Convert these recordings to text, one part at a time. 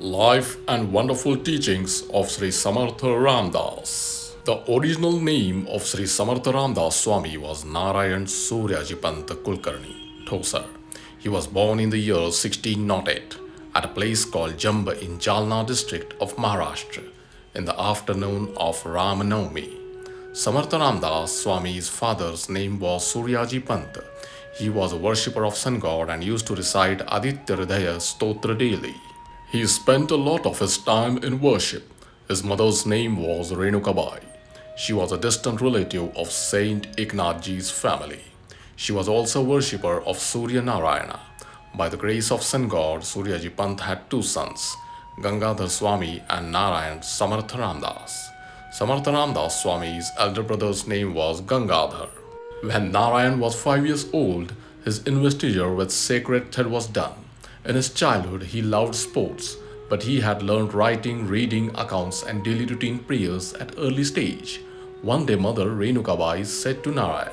Life and Wonderful Teachings of Shri Samarth Ramdas. The original name of Shri Samarth Ramdas Swami was Narayan Suryaji Pant Kulkarni, Thosar. He was born in the year 1608 at a place called Jamba in Jalna district of Maharashtra in the afternoon of Ramanavami. Samarth Ramdas Swami's father's name was Suryaji Pant. He was a worshipper of sun god and used to recite Aditya Hridaya Stotra daily. He spent a lot of his time in worship. His mother's name was Renukabai. She was a distant relative of Saint Eknathji's family. She was also a worshipper of Surya Narayana. By the grace of sun god, Suryaji Pant had two sons, Gangadhar Swami and Narayan Samarth Ramdas. Samarth Ramdas Swami's elder brother's name was Gangadhar. When Narayan was 5 years old, his investiture with sacred thread was done. In his childhood, he loved sports, but he had learned writing, reading, accounts, and daily routine prayers at early stage. One day, Mother Renukabai said to Narayan,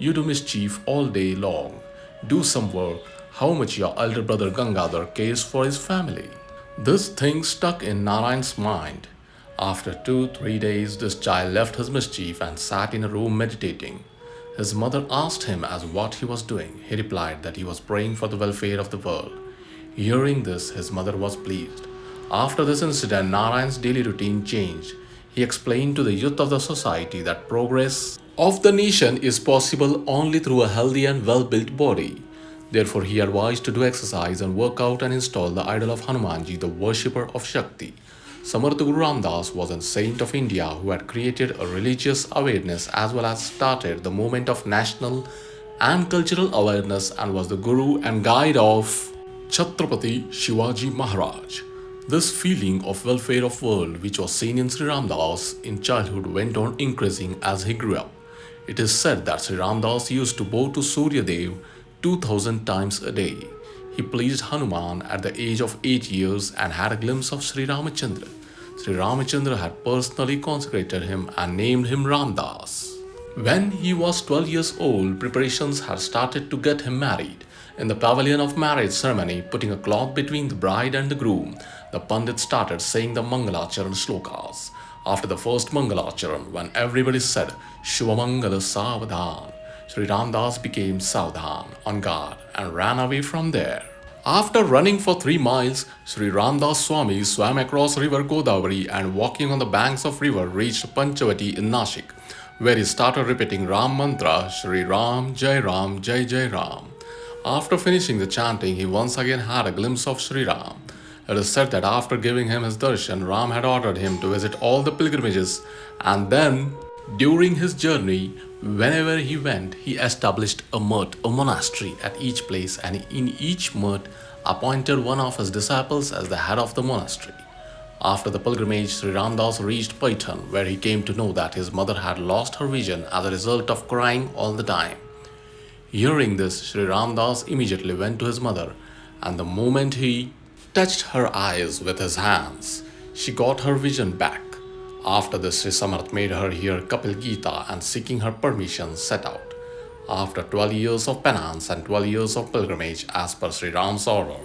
"You do mischief all day long. Do some work. How much your elder brother Gangadhar cares for his family." This thing stuck in Narayan's mind. After 2-3 days, this child left his mischief and sat in a room meditating. His mother asked him as what he was doing. He replied that he was praying for the welfare of the world. Hearing this, his mother was pleased. After this incident, Narayan's daily routine changed. He explained to the youth of the society that progress of the nation is possible only through a healthy and well built body. Therefore, he advised to do exercise and work out and install the idol of Hanumanji, the worshipper of Shakti. Samarth Guru Ramdas was a saint of India who had created a religious awareness as well as started the movement of national and cultural awareness and was the guru and guide of Chhatrapati Shivaji Maharaj. This feeling of welfare of world which was seen in Sri Ramdas in childhood went on increasing as he grew up. It is said that Sri Ramdas used to bow to Surya Dev 2000 times a day. He pleased Hanuman at the age of 8 years and had a glimpse of Sri Ramachandra. Sri Ramachandra had personally consecrated him and named him Ramdas. When he was 12 years old, preparations had started to get him married. In the pavilion of marriage ceremony, putting a cloth between the bride and the groom, the Pandit started saying the Mangalacharan slokas. After the first Mangalacharan, when everybody said Shubhamangala Savadhan, Sri Ramdas became Savdhan, on guard, and ran away from there. After running for 3 miles, Sri Ramdas Swami swam across river Godavari and walking on the banks of river reached Panchavati in Nashik, where he started repeating Ram mantra, Shri Ram, Jai Ram, Jai Jai Ram. After finishing the chanting, he once again had a glimpse of Sri Ram. It is said that after giving him his darshan, Ram had ordered him to visit all the pilgrimages and then, during his journey, whenever he went, he established a mutt, a monastery at each place and in each mutt appointed one of his disciples as the head of the monastery. After the pilgrimage, Sri Ramdas reached Paitan, where he came to know that his mother had lost her vision as a result of crying all the time. Hearing this, Sri Ramdas immediately went to his mother, and the moment he touched her eyes with his hands, she got her vision back. After this, Sri Samarth made her hear Kapil Gita and seeking her permission set out. After 12 years of penance and 12 years of pilgrimage as per Sri Ram's order,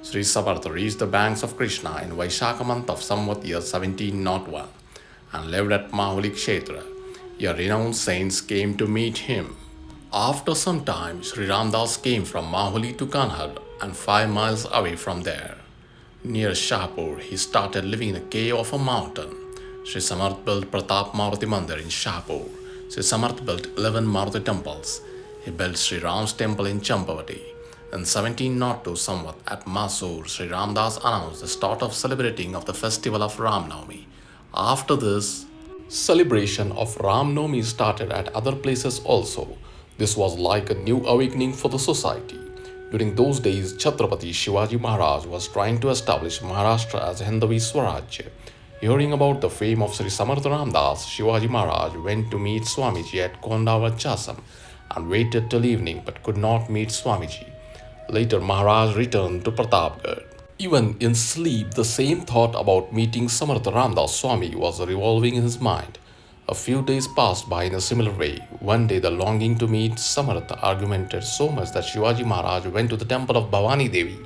Sri Samarth reached the banks of Krishna in Vaishakha month of Samvat year 1701 and lived at Mahuli Kshetra. A renowned saints came to meet him. After some time, Sri Ramdas came from Mahuli to Kanhad and 5 miles away from there. Near Shahpur, he started living in a cave of a mountain. Sri Samarth built Pratap Maruti Mandir in Shahpur. Sri Samarth built 11 Maruti temples. He built Sri Ram's temple in Champavati. In 1702 Samvat at Mysore, Sri Ramdas announced the start of celebrating of the festival of Ram Navami. After this, celebration of Ram Navami started at other places also. This was like a new awakening for the society. During those days, Chhatrapati Shivaji Maharaj was trying to establish Maharashtra as Hindavi Swarajya. Hearing about the fame of Sri Samarth Ramdas, Shivaji Maharaj went to meet Swamiji at Kondavat Chasam and waited till evening but could not meet Swamiji. Later, Maharaj returned to Pratapgarh. Even in sleep, the same thought about meeting Samarth Ramdas Swami was revolving in his mind. A few days passed by in a similar way. One day, the longing to meet Samarth augmented so much that Shivaji Maharaj went to the temple of Bhavani Devi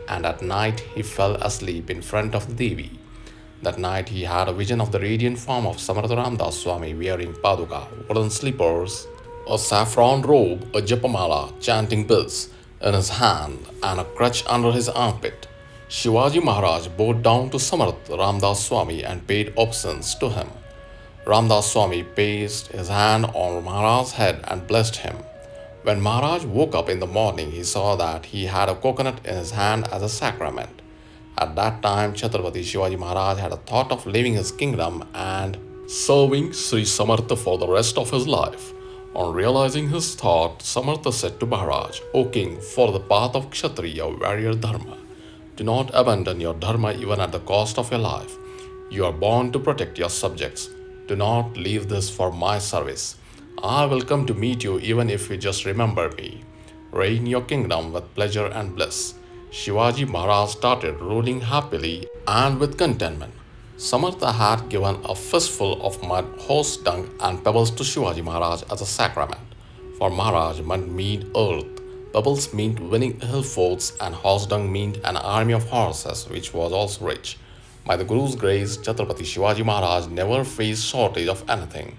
and at night he fell asleep in front of the Devi. That night he had a vision of the radiant form of Samarth Ramdas Swami wearing paduka, wooden slippers, a saffron robe, a japamala, chanting bills in his hand, and a crutch under his armpit. Shivaji Maharaj bowed down to Samarth Ramdas Swami and paid obeisance to him. Ramdas Swami placed his hand on Maharaj's head and blessed him. When Maharaj woke up in the morning, he saw that he had a coconut in his hand as a sacrament. At that time, Chhatrapati Shivaji Maharaj had a thought of leaving his kingdom and serving Sri Samartha for the rest of his life. On realizing his thought, Samartha said to Maharaj, O king, follow the path of Kshatriya, warrior dharma. Do not abandon your dharma even at the cost of your life. You are born to protect your subjects. Do not leave this for my service. I will come to meet you even if you just remember me. Reign your kingdom with pleasure and bliss. Shivaji Maharaj started ruling happily and with contentment. Samartha had given a fistful of mud, horse dung, and pebbles to Shivaji Maharaj as a sacrament. For Maharaj, mud meant earth, pebbles meant winning hill forts, and horse dung meant an army of horses, which was also rich. By the Guru's grace, Chhatrapati Shivaji Maharaj never faced shortage of anything.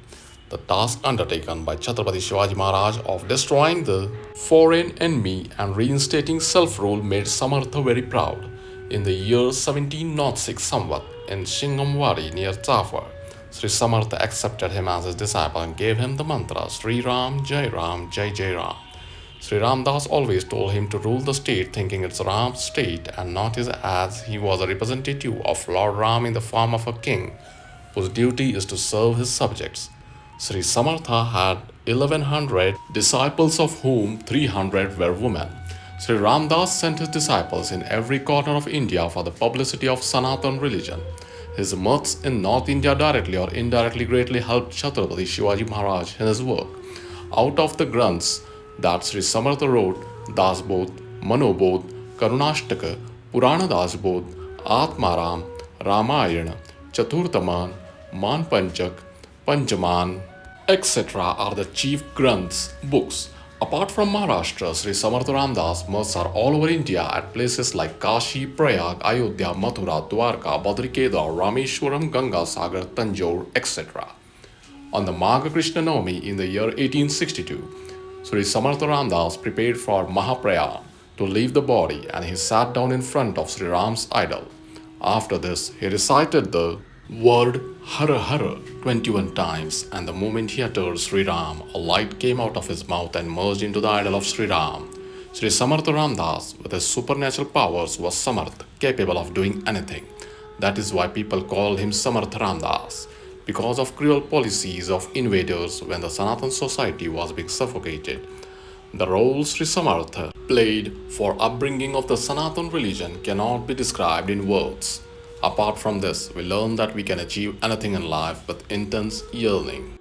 The task undertaken by Chhatrapati Shivaji Maharaj of destroying the foreign enemy and reinstating self-rule made Samartha very proud. In the year 1706 Samvat, in Shingamwadi near Zafar, Sri Samartha accepted him as his disciple and gave him the mantra Sri Ram, Jai Ram, Jai Jai Ram. Sri Ramdas always told him to rule the state thinking it's Ram's state and not his, as he was a representative of Lord Ram in the form of a king whose duty is to serve his subjects. Sri Samartha had 1100 disciples, of whom 300 were women. Sri Ramdas sent his disciples in every corner of India for the publicity of Sanatan religion. His myths in North India directly or indirectly greatly helped Chhatrapati Shivaji Maharaj in his work. Out of the Granths that Sri Samartha wrote, Dasbodh, Manobodh, Karunashtaka, Purana Dasbodh, Atmaram, Ramayana, Chaturtaman, Manpanchak, Panchaman, etc. are the chief Granths books. Apart from Maharashtra, Sri Samarth Ramdas myths are all over India at places like Kashi, Prayag, Ayodhya, Mathura, Dwarka, Badrikeda, Rameshwaram, Ganga Sagar, Tanjore, etc. On the Magha Krishna Navami in the year 1862, Sri Samarth Ramdas prepared for Mahaprayag to leave the body and he sat down in front of Sri Ram's idol. After this, he recited the word Hara Hara 21 times, and the moment he uttered Sri Ram, a light came out of his mouth and merged into the idol of Sri Ram. Sri Samarth Ramdas, with his supernatural powers, was Samarth, capable of doing anything. That is why people call him Samarth Ramdas. Because of cruel policies of invaders when the Sanatan society was being suffocated, the role Sri Samartha played for upbringing of the Sanatan religion cannot be described in words. Apart from this, we learn that we can achieve anything in life with intense yearning.